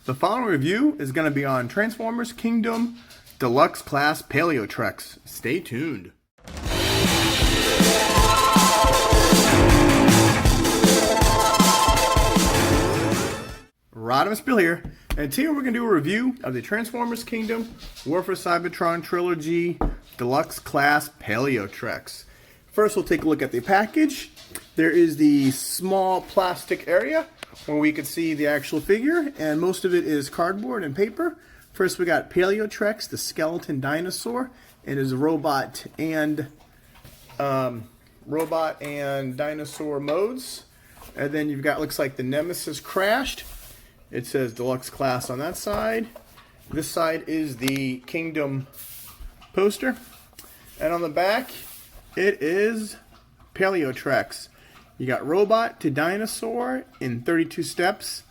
The following review is going to be on Transformers Kingdom Deluxe Class PALEOTREX. Stay tuned. Rodimusbill here, and today we're going to do a review of the Transformers Kingdom War For Cybertron Trilogy Deluxe Class PALEOTREX. First, we'll take a look at the package. There is the small plastic area where we can see the actual figure, and most of it is cardboard and paper. First, we got PALEOTREX, the skeleton dinosaur, and his robot and dinosaur modes. And then you've got, looks like the Nemesis crashed. It says Deluxe Class on that side. This side is the Kingdom poster. And on the back, it is PALEOTREX. You got robot to dinosaur in 32 steps,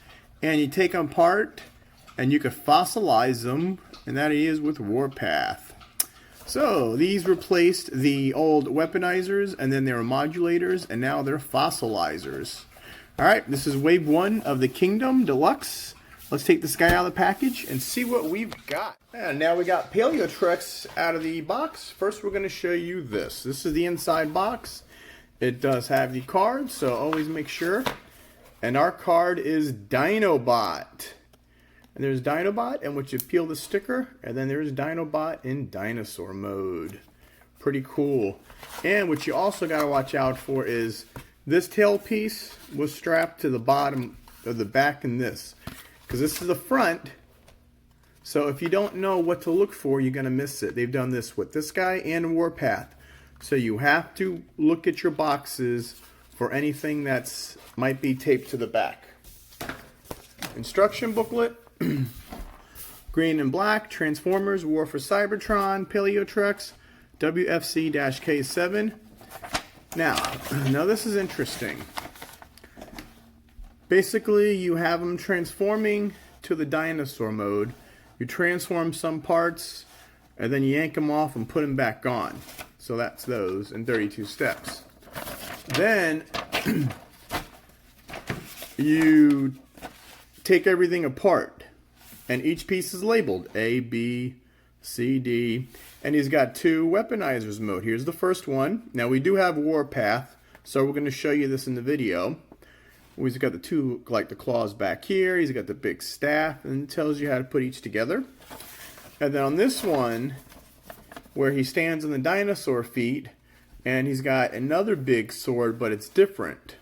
and you take them apart, and you can fossilize them, and that is with Warpath. So these replaced the old Weaponizers, and then they were modulators, and now they're Fossilizers. All right, this is wave 1 of the Kingdom Deluxe. Let's take this guy out of the package and see what we've got. And now we got PALEOTREX out of the box. First, we're going to show you this. This is the inside box. It does have the card, so always make sure. And our card is Dinobot. And there's Dinobot, and once you peel the sticker, and then there's Dinobot in Dinosaur Mode. Pretty cool. And what you also got to watch out for is this tail piece was strapped to the bottom of the back in this. Because this is the front, so if you don't know what to look for, you're going to miss it. They've done this with this guy and Warpath. So you have to look at your boxes for anything that's might be taped to the back. Instruction booklet. Green and black. Transformers, War For Cybertron, PALEOTREX, WFC-K7. Now this is interesting. Basically, you have them transforming to the dinosaur mode. You transform some parts, and then you yank them off and put them back on. So that's those in 32 steps. Then you take everything apart, and each piece is labeled A, B, C, D, and he's got 2 Weaponizers Mode. Here's the first one. Now we do have Warpath, so we're going to show you this in the video. He's got the 2, like the claws back here. He's got the big staff, and it tells you how to put each together. And then on this one, where he stands on the dinosaur feet, and he's got another big sword, but it's different.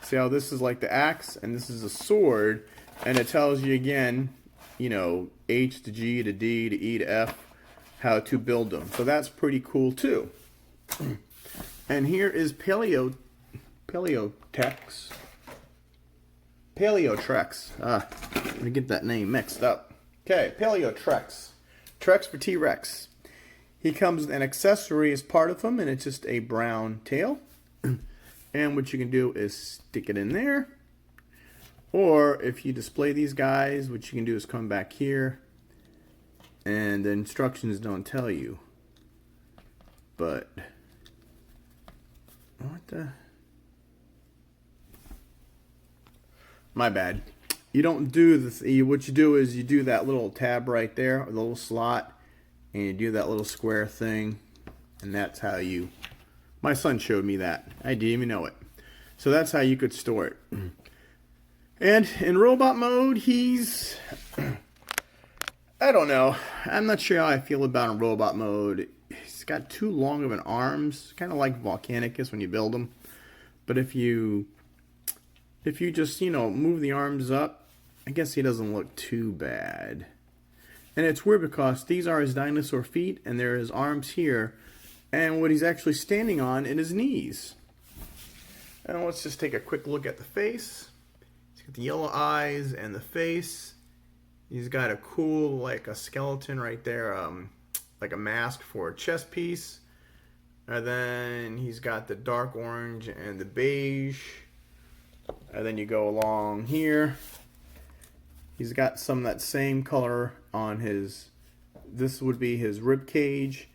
See how this is like the axe, and this is a sword, and it tells you again, you know, H to G to D to E to F, how to build them. So that's pretty cool too. And here is PALEOTREX. Let me get that name mixed up. Okay, PALEOTREX. Trex for T-Rex. He comes with an accessory as part of him, and it's just a brown tail. And what you can do is stick it in there. Or if you display these guys, what you can do is come back here, and the instructions don't tell you. But what the? My bad. You don't do this. What you do is you do that little tab right there, or the little slot, and you do that little square thing, and that's how you. My son showed me that. I didn't even know it. So that's how you could store it. And in robot mode, he's, I don't know. I'm not sure how I feel about in robot mode. He's got too long of an arms, kind of like Volcanicus when you build them. But if you just, you know, move the arms up, I guess he doesn't look too bad. And it's weird because these are his dinosaur feet, and there are his arms here. And what he's actually standing on is his knees. And let's just take a quick look at the face. He's got the yellow eyes and the face. He's got a cool, like a skeleton right there, like a mask for a chest piece. And then he's got the dark orange and the beige. And then you go along here. He's got some of that same color on his, this would be his rib cage.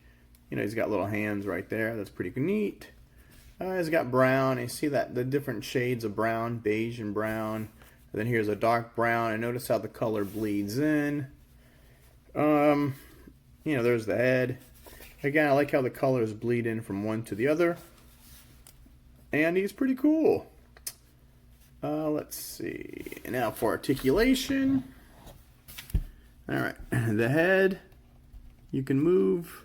You know, he's got little hands right there. That's pretty neat. He's got brown. You see that the different shades of brown, beige and brown. And then here's a dark brown, and notice how the color bleeds in. You know, there's the head. Again, I like how the colors bleed in from one to the other. And he's pretty cool. Let's see. Now for articulation. Alright, the head, you can move.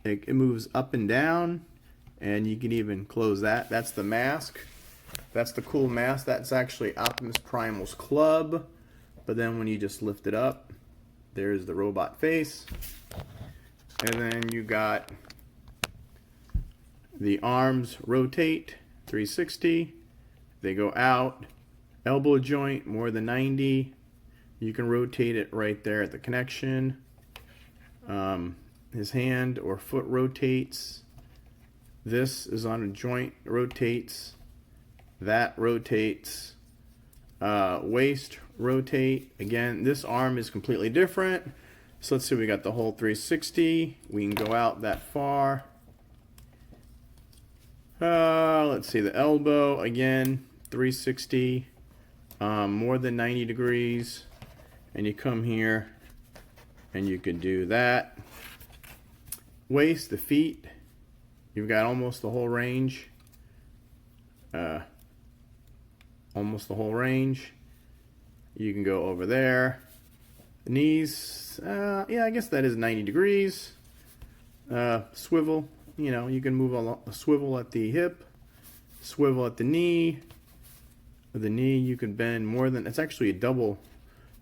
It moves up and down. And you can even close that. That's the mask. That's the cool mask. That's actually Optimus Primal's club. But then when you just lift it up, there's the robot face. And then you got the arms rotate 360. They go out. Elbow joint more than 90. You can rotate it right there at the connection. His hand or foot rotates. This is on a joint, rotates. That rotates. Waist rotate. Again, this arm is completely different. So let's see, we got the whole 360. We can go out that far. Let's see, the elbow, again, 360. More than 90 degrees. And you come here and you can do that. Waist, the feet. You've got almost the whole range. Almost the whole range. You can go over there. The knees, yeah, I guess that is 90 degrees. Swivel, you know, you can move a swivel at the hip, swivel at the knee. With the knee, you can bend more than, it's actually a double,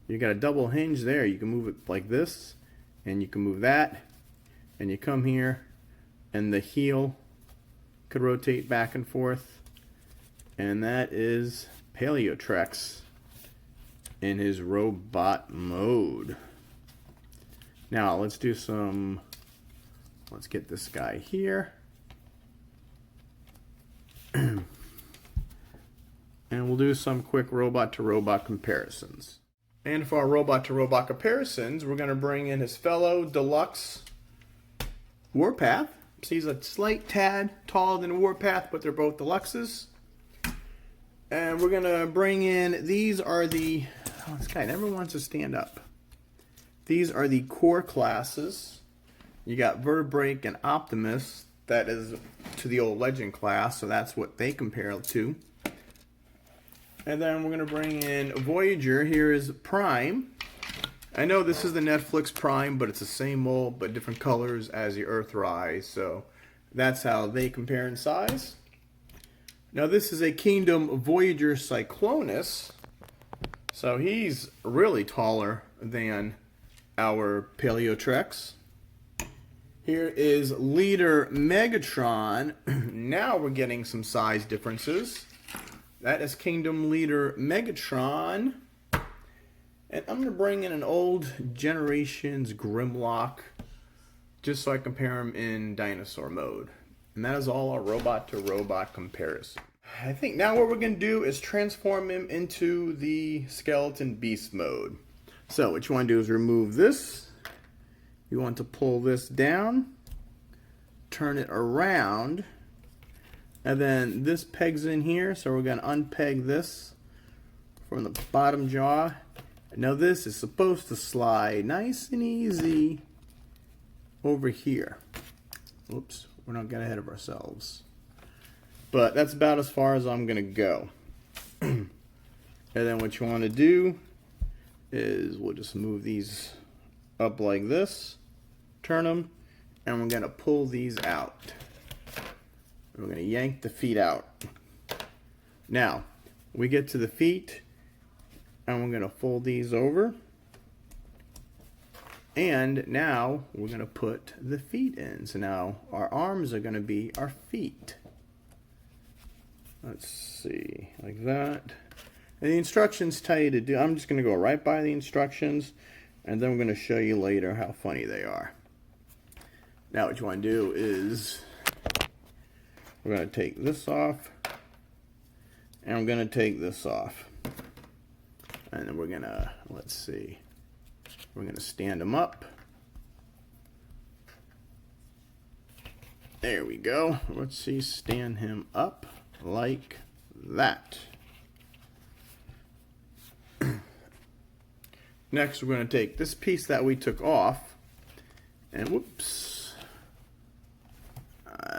you got a double hinge there. You can move it like this, and you can move that, and you come here, and the heel could rotate back and forth. And that is PALEOTREX in his robot mode. Now let's do some, let's get this guy here. And we'll do some quick robot to robot comparisons. And for our robot to robot comparisons, we're going to bring in his fellow Deluxe Warpath. So he's a slight tad taller than Warpath, but they're both Deluxes. And we're going to bring in, these are the, oh, this guy never wants to stand up. These are the core classes. You got Vertebrake and Optimus. That is to the old Legend class, so that's what they compare to. And then we're going to bring in Voyager. Here is Prime. I know this is the Netflix Prime, but it's the same mold, but different colors as the Earthrise. So that's how they compare in size. Now this is a Kingdom Voyager Cyclonus. So he's really taller than our PALEOTREX. Here is Leader Megatron. Now we're getting some size differences. That is Kingdom Leader Megatron. And I'm going to bring in an old Generations Grimlock just so I compare them in Dinosaur Mode. And that is all our robot to robot comparison. I think now what we're going to do is transform him into the Skeleton Beast mode. So what you want to do is remove this. You want to pull this down, turn it around, and then this pegs in here. So we're going to unpeg this from the bottom jaw. Now this is supposed to slide nice and easy over here. Oops, we're not getting ahead of ourselves. But that's about as far as I'm going to go. And then what you want to do is we'll just move these up like this, turn them, and we're going to pull these out. We're going to yank the feet out. Now, we get to the feet, and we're going to fold these over. And now we're going to put the feet in. So now our arms are going to be our feet. Let's see, like that. And the instructions tell you to do, I'm just going to go right by the instructions, and then I'm going to show you later how funny they are. Now what you want to do is, we're going to take this off, and I'm going to take this off. And then we're going to, let's see, we're going to stand them up. There we go. Let's see, stand him up like that. Next, we're going to take this piece that we took off, and whoops,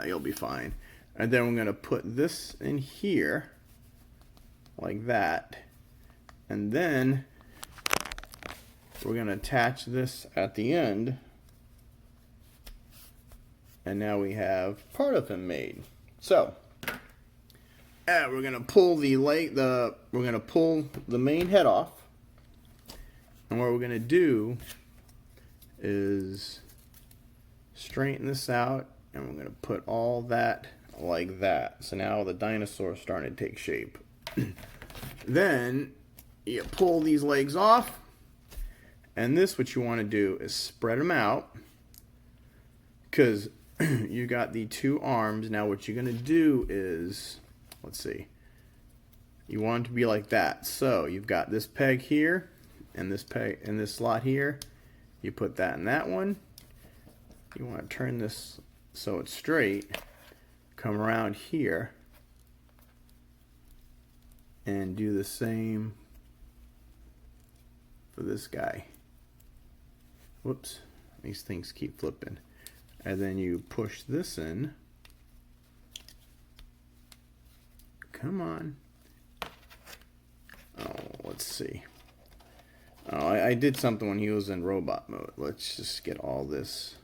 you'll be fine. And then we're going to put this in here, like that. And then we're going to attach this at the end. And now we have part of him made. So, we're going to pull we're going to pull the main head off. And what we're going to do is straighten this out, and we're going to put all that like that. So now the dinosaur is starting to take shape. Then you pull these legs off, and this, what you want to do is spread them out, because you got the two arms. Now what you're going to do is, let's see, you want it to be like that. So you've got this peg here, and this peg in this slot here. You put that in that one. You want to turn this so it's straight. Come around here and do the same for this guy. Whoops, these things keep flipping. And then you push this in. Come on. Oh, let's see. Oh, I did something when he was in robot mode. Let's just get all this.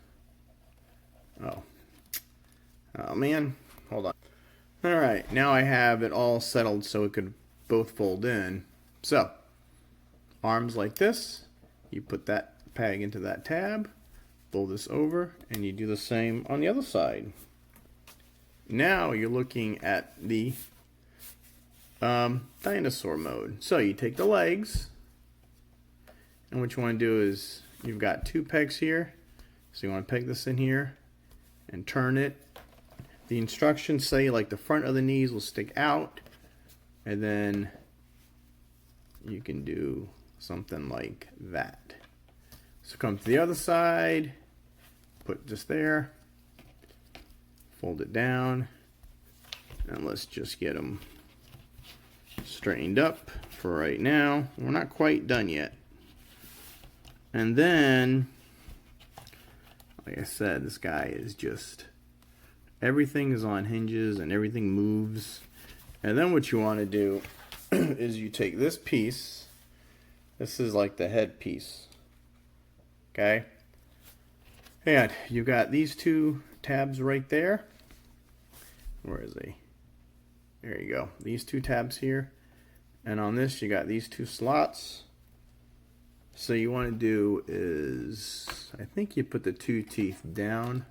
Oh man, hold on. Alright, now I have it all settled so it could both fold in. So, arms like this. You put that peg into that tab, fold this over, and you do the same on the other side. Now you're looking at the dinosaur mode. So you take the legs, and what you want to do is, you've got two pegs here, so you want to peg this in here and turn it. The instructions say like the front of the knees will stick out, and then you can do something like that. So come to the other side, put this there, fold it down, and let's just get them straightened up for right now. We're not quite done yet. And then, like I said, this guy is just, everything is on hinges and everything moves. And then what you want to do is you take this piece. This is like the head piece. Okay? And you've got these two tabs right there. Where is he? There you go. These two tabs here. And on this, you got these two slots. So you want to do is, I think you put the two teeth down,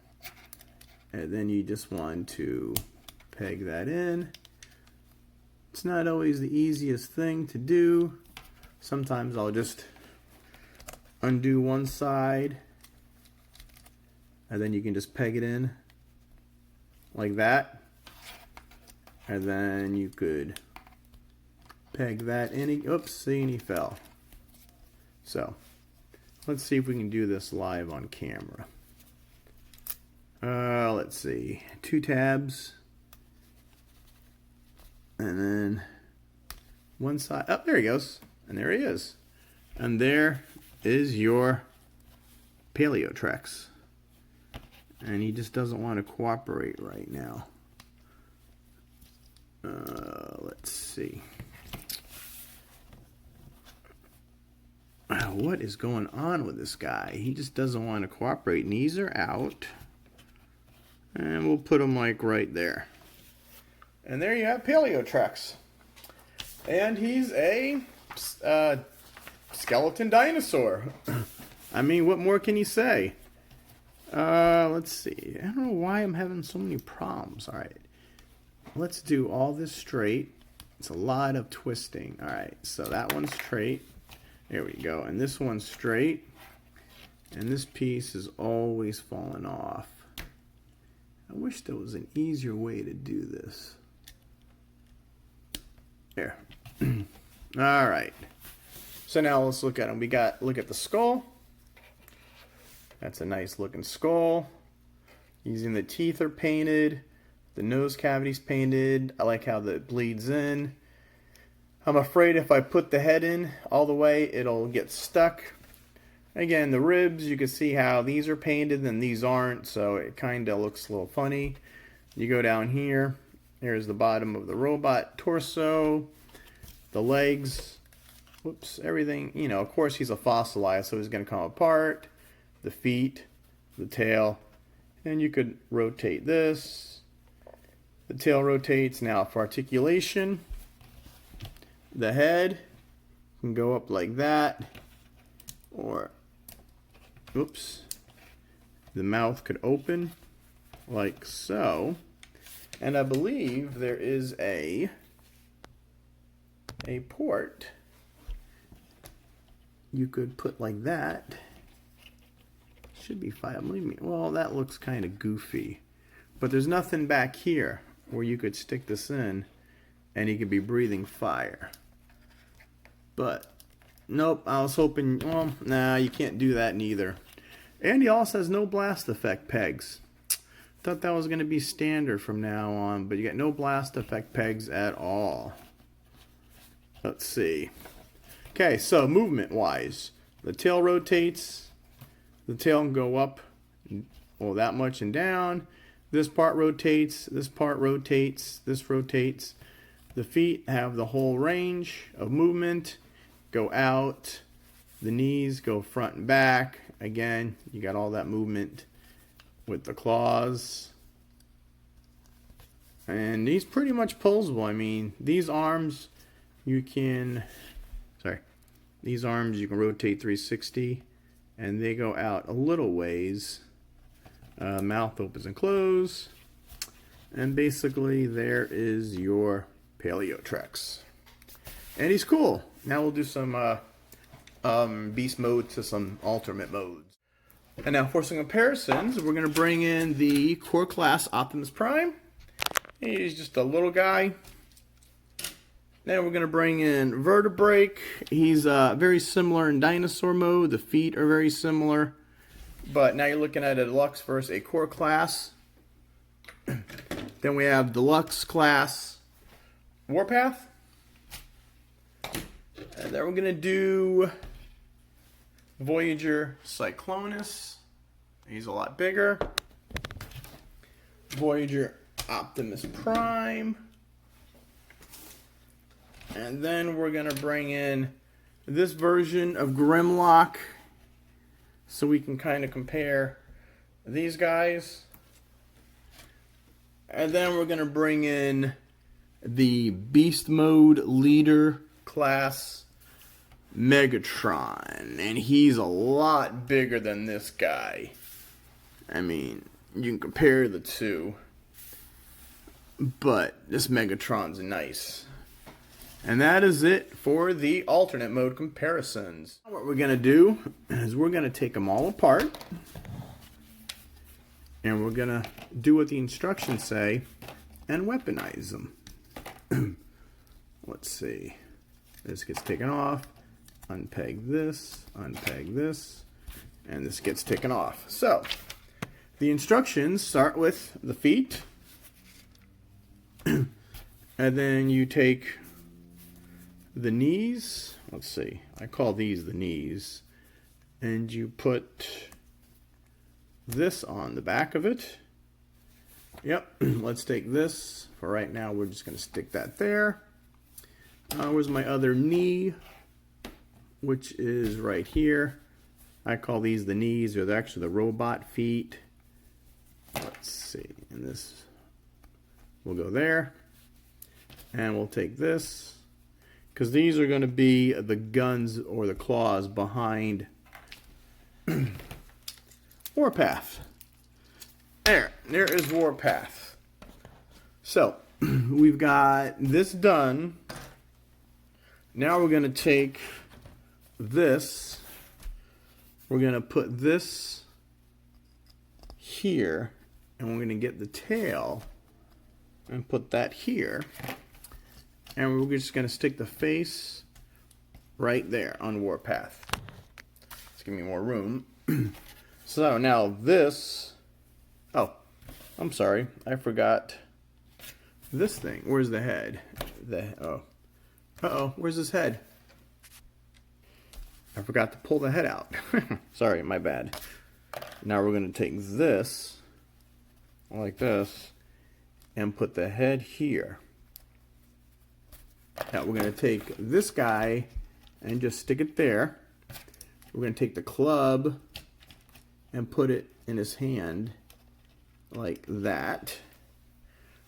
and then you just want to peg that in. It's not always the easiest thing to do. Sometimes I'll just undo one side, and then you can just peg it in like that. And then you could peg that in. Oops, see, and he fell. So, let's see if we can do this live on camera. Let's see. Two tabs. And then one side. Oh, there he goes. And there he is. And there is your PALEOTREX. And he just doesn't want to cooperate right now. Let's see. What is going on with this guy? He just doesn't want to cooperate. Knees are out. And we'll put him like right there. And there you have PALEOTREX. And he's a skeleton dinosaur. I mean, what more can you say? Let's see. I don't know why I'm having so many problems. Alright. Let's do all this straight. It's a lot of twisting. Alright, so that one's straight. There we go. And this one's straight. And this piece is always falling off. I wish there was an easier way to do this. There. Alright. So now let's look at them. Look at the skull. That's a nice looking skull. Using the teeth are painted. The nose cavity's painted. I like how that bleeds in. I'm afraid if I put the head in all the way, it'll get stuck. Again, the ribs, you can see how these are painted and these aren't, so it kind of looks a little funny. You go down here, here's the bottom of the robot torso, the legs, whoops, everything. You know, of course he's a fossilizer, so he's going to come apart. The feet, the tail, and you could rotate this. The tail rotates. Now for articulation, the head can go up like that, or oops, the mouth could open like so, and I believe there is a port you could put like that. Should be 5mm. Well, that looks kind of goofy, but there's nothing back here where you could stick this in and he could be breathing fire. But nope, I was hoping, well, nah, you can't do that neither. And he also has no blast effect pegs. Thought that was going to be standard from now on, but you got no blast effect pegs at all. Let's see. Okay, so movement wise, the tail rotates. The tail can go up, well, that much and down. This part rotates, this part rotates, this rotates. The feet have the whole range of movement. Go out. The knees go front and back. Again, you got all that movement with the claws. And he's pretty much posable. I mean, these arms you can, these arms you can rotate 360 and they go out a little ways. Mouth opens and closes. And basically there is your PALEOTREX. And he's cool. Now we'll do some beast mode to some alternate modes. And now for some comparisons, we're going to bring in the core class Optimus Prime. He's just a little guy. Then we're going to bring in Vertebrake. He's very similar in Dinosaur Mode. The feet are very similar. But now you're looking at a Deluxe versus a core class. Then we have Deluxe class Warpath. And then we're going to do Voyager Cyclonus. He's a lot bigger. Voyager Optimus Prime. And then we're going to bring in this version of Grimlock so we can kind of compare these guys. And then we're going to bring in the Beast Mode Leader class Megatron, and he's a lot bigger than this guy. I mean, you can compare the two, but this Megatron's nice. And that is it for the alternate mode comparisons. What we're going to do is we're going to take them all apart, and we're going to do what the instructions say and weaponize them. Let's see. This gets taken off. Unpeg this, and this gets taken off. So, the instructions start with the feet, and then you take the knees. Let's see, I call these the knees, and you put this on the back of it. Yep, let's take this. For right now, we're just going to stick that there. Where's my other knee? Which is right here. I call these the knees, or they're actually the robot feet. Let's see, and this will go there. And we'll take this, because these are going to be the guns or the claws behind Warpath. There is Warpath. So, we've got this done. Now we're going to take this, we're going to put this here, and we're going to get the tail and put that here, and we're just going to stick the face right there on Warpath. Let's give me more room. So now this, I'm sorry, I forgot this thing. Where's the head? Uh-oh, where's his head? I forgot to pull the head out. Sorry, my bad. Now we're going to take this, like this, and put the head here. Now we're going to take this guy and just stick it there. We're going to take the club and put it in his hand like that.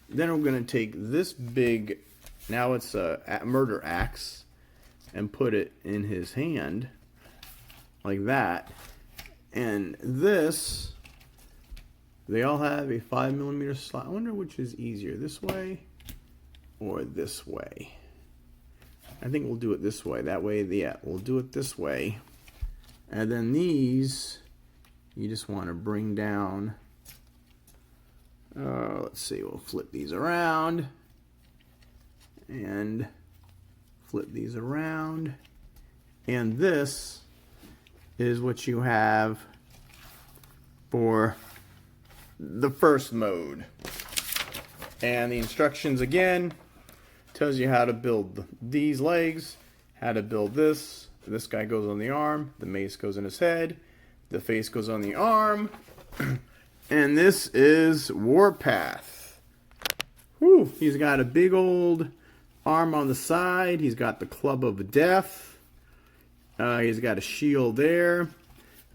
Then we're going to take this big, now it's a murder axe, and put it in his hand like that. And this, they all have a 5mm slot. I wonder which is easier, this way or this way. I think we'll do it this way. That way, yeah, we'll do it this way. And then these, you just want to bring down. Let's see, we'll flip these around. And flip these around. And this is what you have for the first mode. And the instructions again tells you how to build these legs, how to build this. This guy goes on the arm, the mace goes in his head, the face goes on the arm, and this is Warpath. Whew, he's got a big old arm on the side, he's got the club of death, he's got a shield there.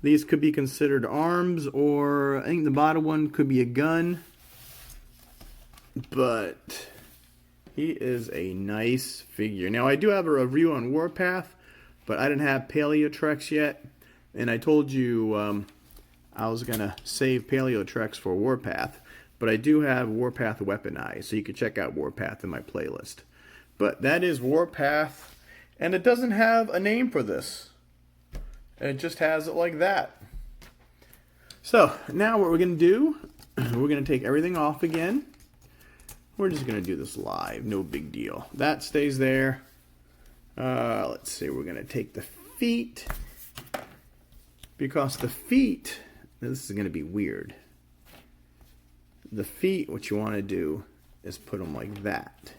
These could be considered arms, or I think the bottom one could be a gun, but he is a nice figure. Now, I do have a review on Warpath, but I didn't have PALEOTREX yet. And I told you I was going to save PALEOTREX for Warpath. But I do have Warpath Weaponized, so you can check out Warpath in my playlist. But that is Warpath, and it doesn't have a name for this. It just has it like that. So, now what we're going to do, we're going to take everything off again. We're just going to do this live, no big deal. That stays there. Let's see, we're going to take the feet. Because the feet, this is going to be weird. The feet, what you want to do is put them like that.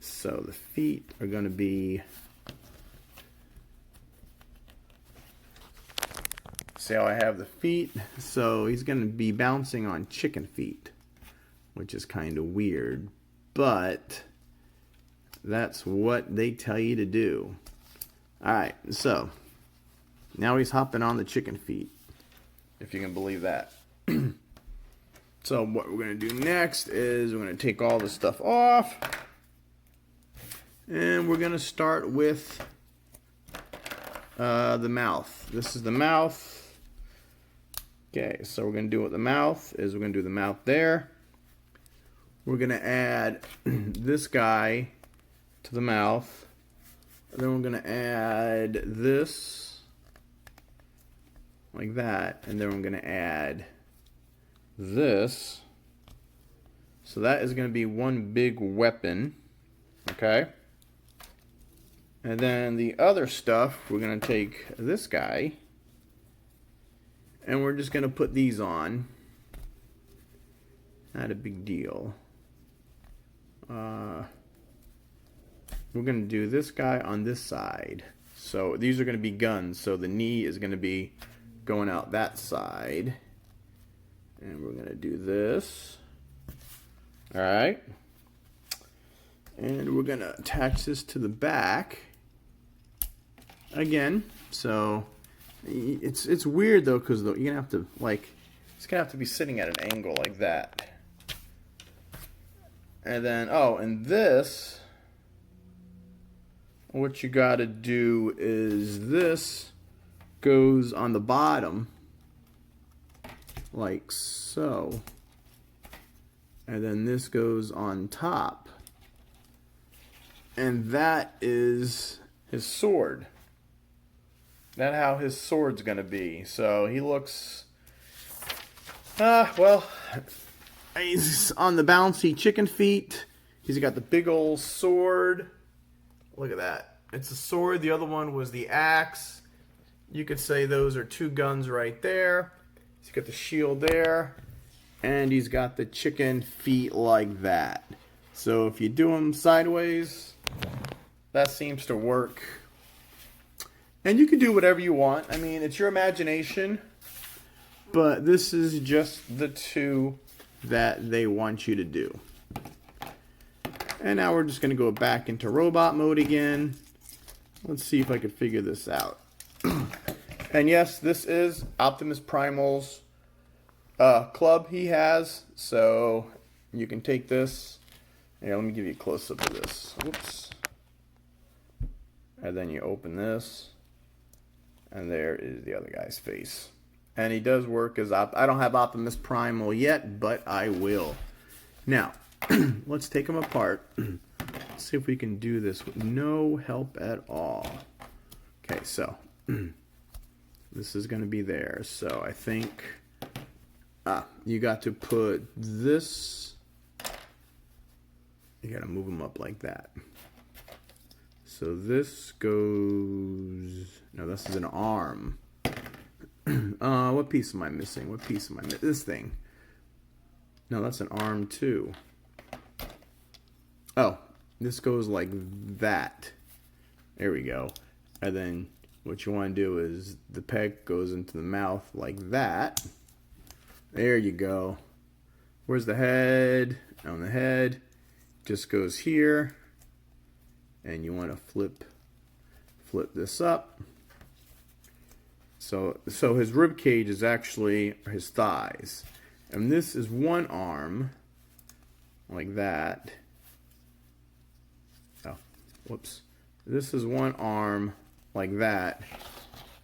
So the feet are going to be, see how I have the feet? So he's going to be bouncing on chicken feet, which is kind of weird, but that's what they tell you to do. Alright, so now he's hopping on the chicken feet, if you can believe that. So what we're going to do next is we're going to take all this stuff off, and we're going to start with the mouth. This is the mouth. Okay, so we're going to do with the mouth is we're going to do the mouth there. We're going to add this guy to the mouth. And then we're going to add this like that. And then we're going to add this. So that is going to be one big weapon. Okay. And then the other stuff, we're going to take this guy. And we're just going to put these on. Not a big deal. We're going to do this guy on this side. So these are going to be guns. So the knee is going to be going out that side. And we're going to do this. Alright. And we're going to attach this to the back. Again. So it's weird though, because you're going to have to, like, it's going to have to be sitting at an angle like that. And then, oh, and this, what you got to do is this goes on the bottom, like so. And then this goes on top. And that is his sword. That's how his sword's going to be. So he looks, well, he's on the bouncy chicken feet. He's got the big old sword. Look at that. It's a sword. The other one was the axe. You could say those are two guns right there. He's got the shield there. And he's got the chicken feet like that. So if you do them sideways, that seems to work. And you can do whatever you want. I mean, it's your imagination. But this is just the two that they want you to do. And now we're just going to go back into robot mode again. Let's see if I can figure this out. And yes, this is Optimus Primal's club he has. So you can take this. Here, let me give you a close-up of this. Whoops. And then you open this. And there is the other guy's face. And he does work as I don't have Optimus Primal yet, but I will. Now, let's take them apart. Let's see if we can do this with no help at all. Okay, so this is going to be there. So I think you got to put this. You got to move them up like that. So this goes. No, this is an arm. What piece am I missing? What piece am I missing? This thing. No, that's an arm too. Oh, this goes like that. There we go. And then what you want to do is the peg goes into the mouth like that. There you go. Where's the head? On the head just goes here. And you want to flip this up. So his rib cage is actually his thighs. And this is one arm like that. Oh, whoops. This is one arm like that.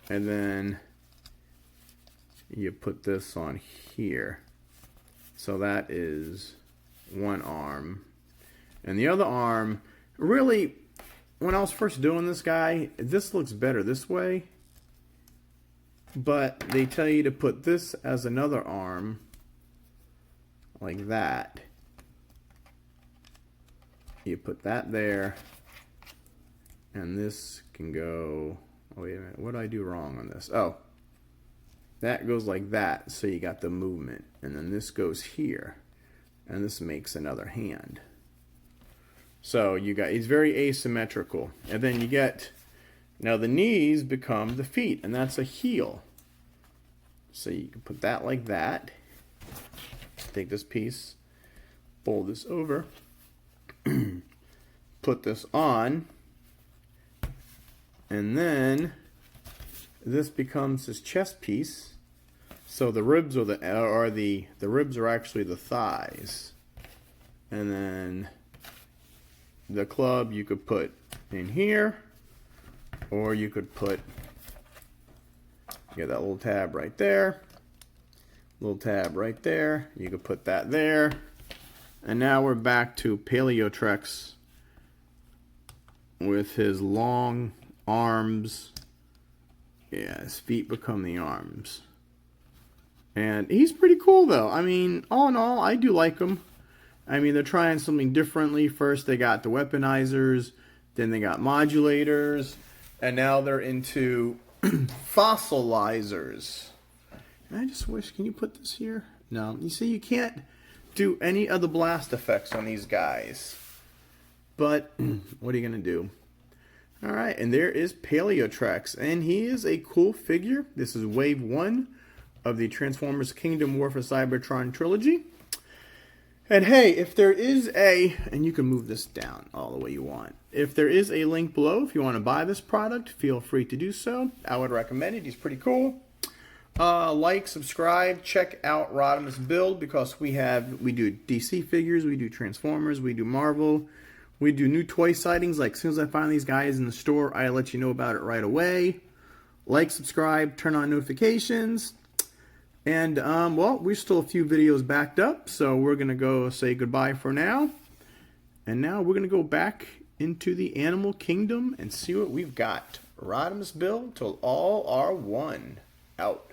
And then you put this on here. So that is one arm. And the other arm, really, when I was first doing this guy, this looks better this way. But they tell you to put this as another arm, like that. You put that there, and this can go, oh wait a minute, what did I do wrong on this? Oh, that goes like that, so you got the movement. And then this goes here, and this makes another hand. So you got, it's very asymmetrical. And then you get, now the knees become the feet, and that's a heel. So you can put that like that. Take this piece, fold this over, put this on, and then this becomes his chest piece. So the ribs are the ribs are actually the thighs, and then the club you could put in here, or you could put. You got that little tab right there. Little tab right there. You could put that there. And now we're back to PALEOTREX with his long arms. Yeah, his feet become the arms. And he's pretty cool though. I mean, all in all, I do like him. I mean, they're trying something differently. First they got the weaponizers, then they got modulators, and now they're into Fossilizers. And I just wish, can you put this here? No. You see, you can't do any of the blast effects on these guys. But what are you going to do? Alright, and there is PALEOTREX. And he is a cool figure. This is Wave 1 of the Transformers Kingdom War For Cybertron trilogy. And hey, if there is and you can move this down all the way you want. If there is a link below, if you want to buy this product, feel free to do so. I would recommend it. He's pretty cool. Like, subscribe, check out Rodimusbill, because we do DC figures, we do Transformers, we do Marvel, we do new toy sightings. Like, as soon as I find these guys in the store, I let you know about it right away. Like, subscribe, turn on notifications. And, well, we're still a few videos backed up, so we're going to go say goodbye for now. And now we're going to go back into the animal kingdom and see what we've got. Rodimusbill till all are one. Out.